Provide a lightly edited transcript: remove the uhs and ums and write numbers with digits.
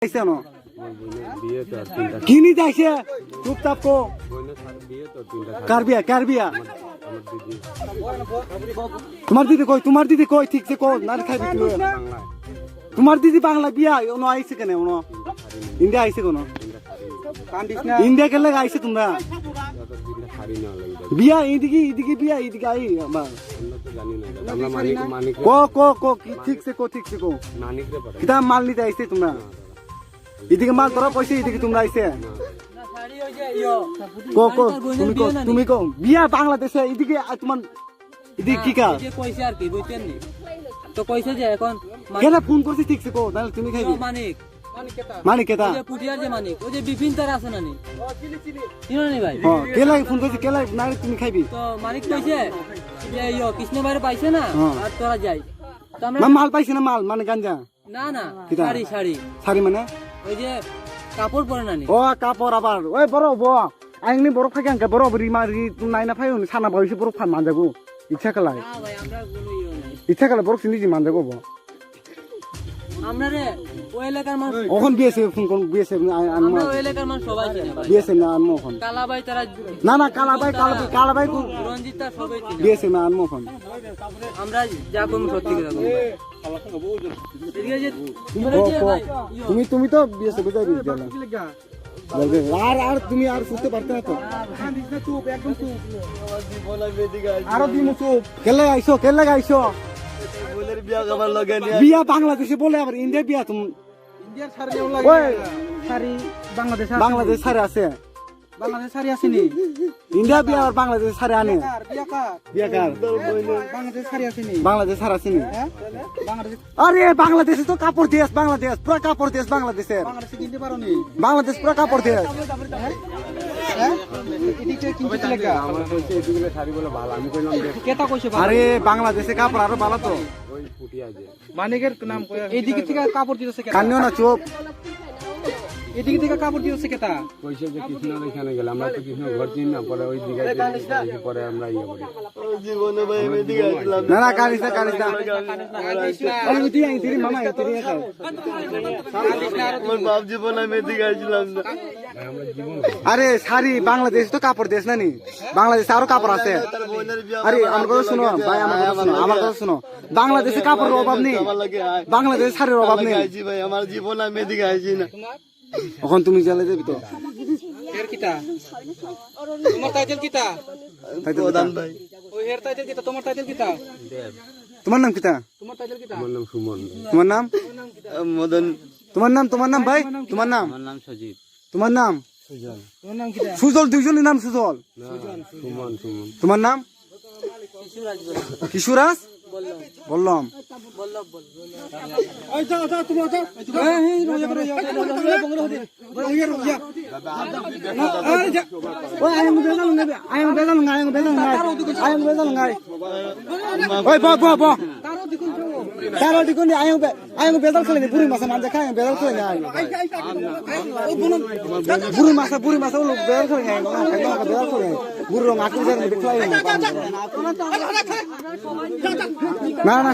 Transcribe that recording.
আইছে না কিনি যাইছে চুপচাপ কো কারবিয়া তোমার দিদি কই ঠিক সে কো না খাইবি তুই তোমার দিদি বাংলা বিয়া নো আইছে কেন নো ইন্ডিয়া আইছে কোন ইন্ডিয়া কেন আইছে তোমরা বিয়া এদিকে বিয়া এদিকে আই কো ঠিক সে কো কিতা মাল নিতে আইছে তোমরা এদিকে মাল তোরা পয়সা এদিকে তোমরা আইছে তুমি কো বিয়া বাংলাদেশে এদিকে তোমার এদিকে কি কাজ কইছে আর কি বুঝছেন নি তো কইছে যে এখন কেন ফোন করছিস ঠিক সে কো তাহলে তুমি খাইবি মানিক কেতা ওই যে পুটিয়ার যে মানিক ওই যে বিপিন তার আছে না নি চিনো নি ভাই হ্যাঁ কেলা ফোন করছিস কেলা না তুমি খাইবি তো মানিক কইছে যে কৃষ্ণ ভাইরে পাইছে না আর তোরা যাই তো আমরা মাল পাইছে না মাল মানে গাঞ্জা না শাড়ি মানে ওই যে কাপড় পরে না নি ও কাপড় আবার ওই বড় আইনি বড় ফাঁকে আনকা বড় রিমারি নাই না ফাই সানা বয়সে বড় ফান মান যাবো ইচ্ছা কালাই না ভাই আমরা কোনো ইয়ে নাই ইচ্ছা কালে বড় চিনি মান যাবো আমরা রে ওই এলাকার মানুষ ওখান বিয়েছে ফোন কোন বিয়েছে আমরা ওই এলাকার মানুষ সবাই চিনি ভাই বিয়েছে না আনমো ওখান কালা ভাই তারা না কালা ভাই রঞ্জিত তার সবাই চিনি বিয়েছে না আনমো ওখান আমরা যা কম সত্যি করে কম তুমি তো বিয়েছে বুঝাই আর তুমি আর শুনতে পারতে না তো আরো দিমু চুপ কেলে আইছো বিয়া বাংলাদেশে বলে আবার ইন্ডিয়া বিয়া তুমি বাংলাদেশ সারে আছে বাংলাদেশ সারি আসেনি ইন্ডিয়া বিয়া আর বাংলাদেশ সারে আনে বিয়া কার বাংলাদেশ সারি আসেনি বাংলাদেশ সার আসেনি আরে বাংলাদেশে তো কাপড় দেশ বাংলাদেশ পুরো কাপড় দেশ বাংলাদেশের বাংলাদেশ পুরো কাপড় দেশ আরে বাংলাদেশে কাপড় আরো ভালো তো মানিকের নাম এইদিকে থেকে কাপড় দিতেছে কান্নিও না চুপ এদিকে থেকে কাপড় দিতেছে কেতা কইছে যে কৃষ্ণ এখানে গেল আমরা তো কৃষ্ণ ঘর চিনি না পরে ওই দিকে পরে আমরা ইয়ে করি জীবনে ভাই আমি দিকে আসলাম না কানিস না আমি তুই আই তুই মামা তুই আমার বাপ জীবনে আমি দিকে আসলাম না আরে সারি বাংলাদেশ তো কাপড় দেশ না নি বাংলাদেশে আরো কাপড় আছে আরে আমার কথা শুনো ভাই আমার কথা শুনো বাংলাদেশে কাপড়ের অভাব নেই বাংলাদেশে শাড়ির অভাব নেই ভাই আমার জীবনে আমি দিকে আসি না এখন তুমি জেলে যাবি তো এর কিটা তোমার টাইটেল কিটা প্রধান ভাই ওই এর টাইটেল কিটা তোমার টাইটেল কিটা তোমার নাম কিতা তোমার টাইটেল কিটা আমার নাম সুমন তোমার নাম মদন তোমার নাম ভাই তোমার নাম আমার নাম সজিত তোমার নাম তোমার নাম কিটা সুজল দুইজনের নাম সুজল সুমন তোমার নাম কিশোরাজ বললাম বেদাল খেলে বুড়ি মাছ মান দেখা বেদাল খেলে বুড়ি মাছ বেদাল খেলে বেদাল খেলে বুড়ি রং আঁকি না না